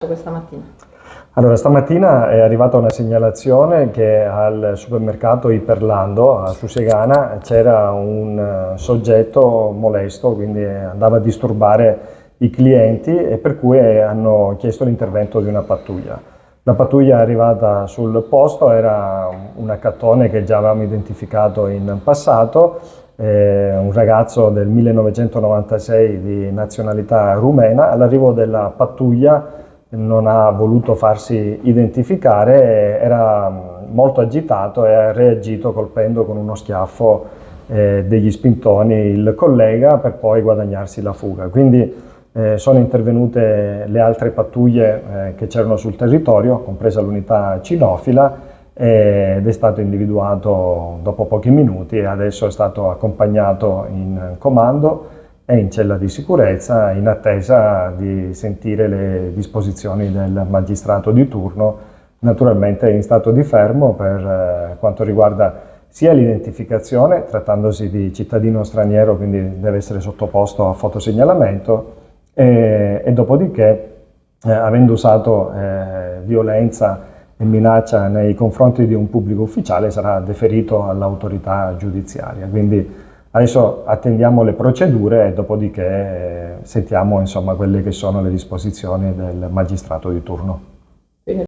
Questa mattina? Allora, stamattina è arrivata una segnalazione che al supermercato Iperlando a Susegana c'era un soggetto molesto, quindi andava a disturbare i clienti e per cui hanno chiesto l'intervento di una pattuglia. La pattuglia è arrivata sul posto, era un accattone che già avevamo identificato in passato, un ragazzo del 1996 di nazionalità rumena. All'arrivo della pattuglia non ha voluto farsi identificare, era molto agitato e ha reagito colpendo con uno schiaffo degli spintoni il collega per poi guadagnarsi la fuga. Quindi sono intervenute le altre pattuglie che c'erano sul territorio, compresa l'unità cinofila, ed è stato individuato dopo pochi minuti e adesso è stato accompagnato in comando è in cella di sicurezza in attesa di sentire le disposizioni del magistrato di turno, naturalmente in stato di fermo per quanto riguarda sia l'identificazione, trattandosi di cittadino straniero, quindi deve essere sottoposto a fotosegnalamento, e dopodiché, avendo usato violenza e minaccia nei confronti di un pubblico ufficiale, sarà deferito all'autorità giudiziaria. Quindi adesso attendiamo le procedure e dopodiché sentiamo insomma quelle che sono le disposizioni del magistrato di turno.